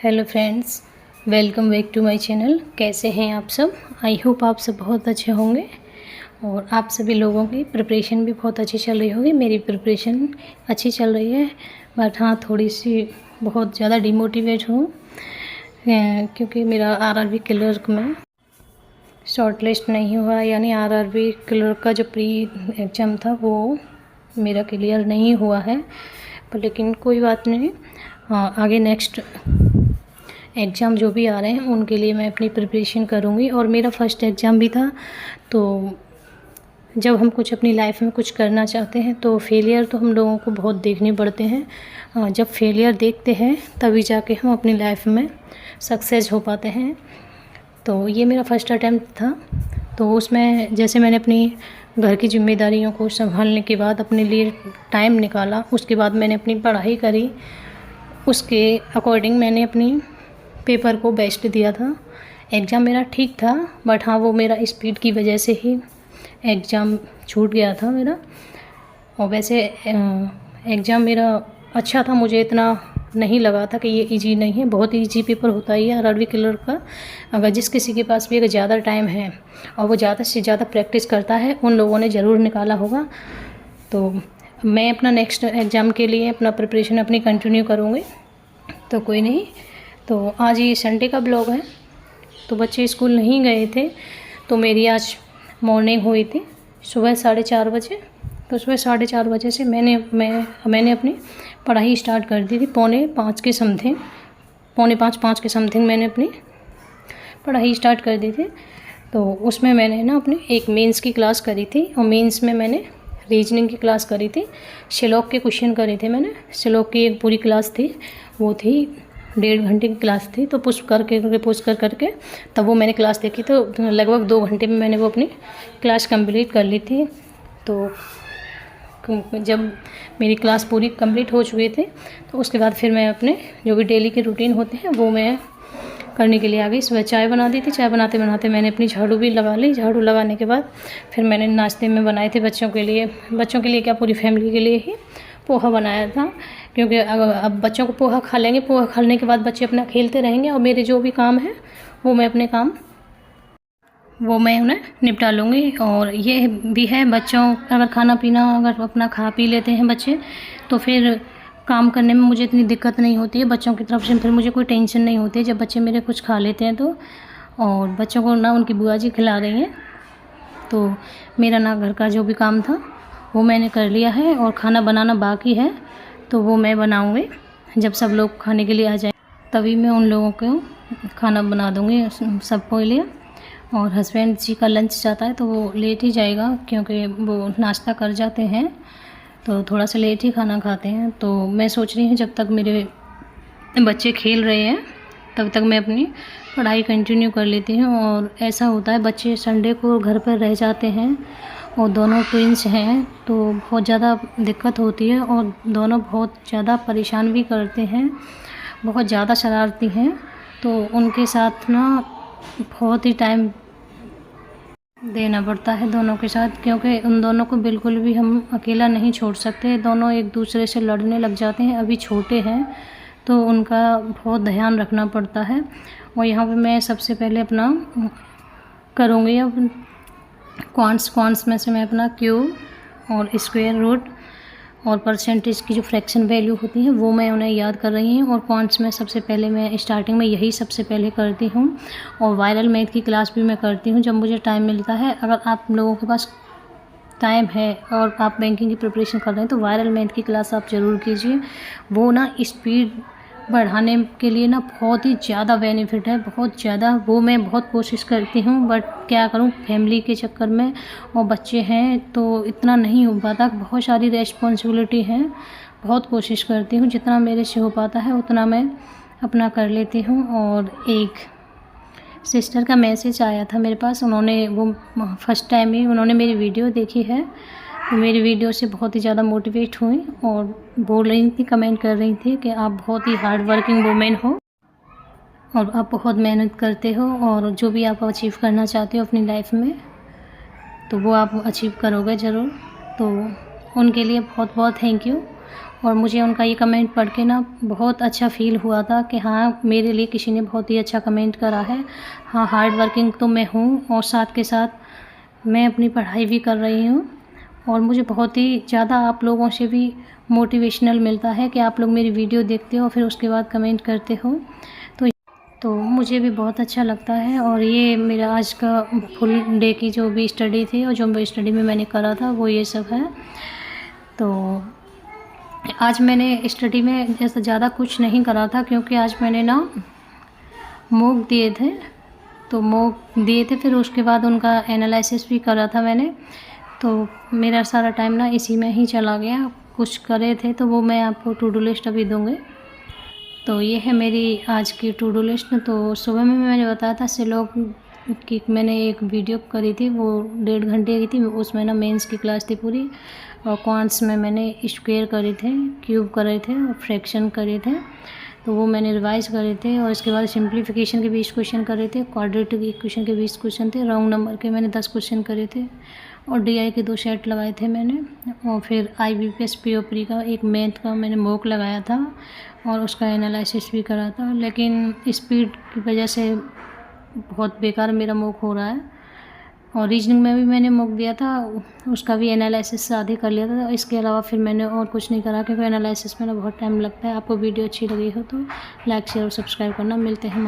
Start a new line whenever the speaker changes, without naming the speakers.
Hello friends, welcome back to my channel. कैसे हैं आप सब? आई होप आप सब बहुत अच्छे होंगे और आप सभी लोगों की प्रिपरेशन भी बहुत अच्छी चल रही होगी। मेरी प्रिपरेशन अच्छी चल रही है, बट हाँ थोड़ी सी बहुत ज़्यादा डिमोटिवेट हूँ क्योंकि मेरा आरआरबी क्लर्क में शॉर्ट लिस्ट नहीं हुआ, यानी आरआरबी क्लर्क का जो प्री एग्ज़ाम था वो मेरा क्लियर नहीं हुआ है। पर लेकिन कोई बात नहीं, आगे नेक्स्ट एग्ज़ाम जो भी आ रहे हैं उनके लिए मैं अपनी प्रिपरेशन करूँगी। और मेरा फर्स्ट एग्ज़ाम भी था, तो जब हम कुछ अपनी लाइफ में कुछ करना चाहते हैं तो फेलियर तो हम लोगों को बहुत देखने पड़ते हैं। जब फेलियर देखते हैं तभी जाके हम अपनी लाइफ में सक्सेस हो पाते हैं। तो ये मेरा फर्स्ट अटेम्प्ट था, तो उसमें जैसे मैंने अपनी घर की जिम्मेदारियों को संभालने के बाद अपने लिए टाइम निकाला, उसके बाद मैंने अपनी पढ़ाई करी, उसके अकॉर्डिंग मैंने अपनी पेपर को बेस्ट दिया था। एग्ज़ाम मेरा ठीक था, बट हाँ वो मेरा स्पीड की वजह से ही एग्ज़ाम छूट गया था मेरा। और वैसे एग्ज़ाम मेरा अच्छा था, मुझे इतना नहीं लगा था कि ये इजी नहीं है। बहुत इजी पेपर होता है ये आरआरबी क्लर्क का। अगर जिस किसी के पास भी अगर ज़्यादा टाइम है और वो ज़्यादा से ज़्यादा प्रैक्टिस करता है, उन लोगों ने ज़रूर निकाला होगा। तो मैं अपना नेक्स्ट एग्ज़ाम के लिए अपना प्रिपरेशन अपनी कंटिन्यू करूँगी। तो कोई नहीं, तो आज ये संडे का ब्लॉग है, तो बच्चे स्कूल नहीं गए थे, तो मेरी आज मॉर्निंग हुई थी सुबह 4:30 बजे। तो सुबह 4:30 बजे से मैंने अपनी पढ़ाई स्टार्ट कर दी थी। पौने 5 के समथिंग मैंने अपनी पढ़ाई स्टार्ट कर दी थी। तो उसमें मैंने ना अपनी एक मेंस की क्लास करी थी, और मेंस में मैंने रीजनिंग की क्लास करी थी। श्लोक के क्वेश्चन करे थे मैंने। श्लोक की एक पूरी क्लास थी, वो थी 1.5 घंटे की क्लास थी। तो पुश करके तब वो मैंने क्लास देखी, तो लगभग 2 घंटे में मैंने वो अपनी क्लास कंप्लीट कर ली थी। तो जब मेरी क्लास पूरी कंप्लीट हो चुकी थी, तो उसके बाद फिर मैं अपने जो भी डेली के रूटीन होते हैं वो मैं करने के लिए आ गई। सुबह चाय बना दी थी, चाय बनाते बनाते मैंने अपनी झाड़ू भी लगा ली। झाड़ू लगाने के बाद फिर मैंने नाश्ते में बनाए थे बच्चों के लिए क्या पूरी फैमिली के लिए ही पोहा बनाया था। क्योंकि अब बच्चों को पोहा खा लेंगे, पोहा खाने के बाद बच्चे अपना खेलते रहेंगे, और मेरे जो भी काम है वो मैं उन्हें निपटा लूँगी। और ये भी है, बच्चों अगर खाना पीना अगर अपना खा पी लेते हैं बच्चे, तो फिर काम करने में मुझे इतनी दिक्कत नहीं होती है। बच्चों की तरफ से फिर मुझे कोई टेंशन नहीं होती है जब बच्चे मेरे कुछ खा लेते हैं तो। और बच्चों को ना उनकी बुआ जी खिला रही हैं, तो मेरा ना घर का जो भी काम था वो मैंने कर लिया है, और खाना बनाना बाकी है, तो वो मैं बनाऊँगी। जब सब लोग खाने के लिए आ जाए तभी मैं उन लोगों को खाना बना दूँगी सबको लिए। और हस्बैंड जी का लंच जाता है तो वो लेट ही जाएगा, क्योंकि वो नाश्ता कर जाते हैं तो थोड़ा सा लेट ही खाना खाते हैं। तो मैं सोच रही हूँ जब तक मेरे बच्चे खेल रहे हैं तब तक मैं अपनी पढ़ाई कंटिन्यू कर लेती हूँ। और ऐसा होता है, बच्चे संडे को घर पर रह जाते हैं और दोनों ट्विंस हैं, तो बहुत ज़्यादा दिक्कत होती है, और दोनों बहुत ज़्यादा परेशान भी करते हैं, बहुत ज़्यादा शरारती हैं। तो उनके साथ ना बहुत ही टाइम देना पड़ता है दोनों के साथ, क्योंकि उन दोनों को बिल्कुल भी हम अकेला नहीं छोड़ सकते। दोनों एक दूसरे से लड़ने लग जाते हैं, अभी छोटे हैं तो उनका बहुत ध्यान रखना पड़ता है। और यहाँ पे मैं सबसे पहले अपना करूँगी अब क्वांट्स में से मैं अपना क्यूब और स्क्वायर रूट और परसेंटेज की जो फ्रैक्शन वैल्यू होती है वो मैं उन्हें याद कर रही हूँ। और क्वांट्स में सबसे पहले मैं स्टार्टिंग में यही सबसे पहले करती हूँ, और वायरल मैथ की क्लास भी मैं करती हूँ जब मुझे टाइम मिलता है। अगर आप लोगों के पास टाइम है और आप बैंकिंग की प्रिपरेशन कर रहे हैं तो वायरल मैथ की क्लास आप ज़रूर कीजिए। वो ना स्पीड बढ़ाने के लिए ना बहुत ही ज़्यादा बेनिफिट है, बहुत ज़्यादा। वो मैं बहुत कोशिश करती हूँ, बट क्या करूँ, फैमिली के चक्कर में और बच्चे हैं तो इतना नहीं हो पाता। बहुत सारी रेस्पॉन्सिबिलिटी है, बहुत कोशिश करती हूँ, जितना मेरे से हो पाता है उतना मैं अपना कर लेती हूँ। और एक सिस्टर का मैसेज आया था मेरे पास, उन्होंने वो फर्स्ट टाइम ही उन्होंने मेरी वीडियो देखी है, तो मेरी वीडियो से बहुत ही ज़्यादा मोटिवेट हुई और बोल रही थी, कमेंट कर रही थी कि आप बहुत ही हार्ड वर्किंग वुमेन हो और आप बहुत मेहनत करते हो, और जो भी आप अचीव करना चाहते हो अपनी लाइफ में तो वो आप अचीव करोगे ज़रूर। तो उनके लिए बहुत बहुत थैंक यू। और मुझे उनका ये कमेंट पढ़ के ना बहुत अच्छा फ़ील हुआ था कि हाँ, मेरे लिए किसी ने बहुत ही अच्छा कमेंट करा है। हाँ, हार्ड वर्किंग तो मैं हूँ और साथ के साथ मैं अपनी पढ़ाई भी कर रही हूँ और मुझे बहुत ही ज़्यादा आप लोगों से भी मोटिवेशनल मिलता है कि आप लोग मेरी वीडियो देखते हो फिर उसके बाद कमेंट करते हो, तो मुझे भी बहुत अच्छा लगता है। और ये मेरा आज का फुल डे की जो भी स्टडी थी और जो स्टडी में मैंने करा था वो ये सब है। तो आज मैंने स्टडी में जैसा ज़्यादा कुछ नहीं करा था क्योंकि आज मैंने ना मॉक दिए थे, तो मॉक दिए थे फिर उसके बाद उनका एनालिसिस भी करा था मैंने, तो मेरा सारा टाइम ना इसी में ही चला गया। कुछ करे थे तो वो मैं आपको टू डू लिस्ट अभी दूँगी। तो ये है मेरी आज की टू डू लिस्ट। तो सुबह में मैंने बताया था सिलोग की मैंने एक वीडियो करी थी, वो 1.5 घंटे की थी। उसमें ना मेंस की क्लास थी पूरी और क्वांट्स में मैंने स्क्वायर करे थे, क्यूब करे थे और फ्रैक्शन करे थे, तो वो मैंने रिवाइज करे थे। और इसके बाद सिंप्लीफिकेशन के 20 क्वेश्चन करे थे, क्वाड्रेटिक इक्वेशन के 20 क्वेश्चन थे, रॉन्ग नंबर के मैंने 10 क्वेश्चन करे थे और डीआई के 2 सेट लगाए थे मैंने। और फिर IBPS POPRI का एक मैथ का मैंने मॉक लगाया था और उसका एनालिसिस भी करा था, लेकिन स्पीड की वजह से बहुत बेकार मेरा मॉक हो रहा है। और रीजनिंग में भी मैंने मॉक दिया था, उसका भी एनालिसिस आधे कर लिया था। इसके अलावा फिर मैंने और कुछ नहीं करा क्योंकि एनालिसिस में ना बहुत टाइम लगता है। आपको वीडियो अच्छी लगी हो तो लाइक शेयर और सब्सक्राइब करना। मिलते हैं हम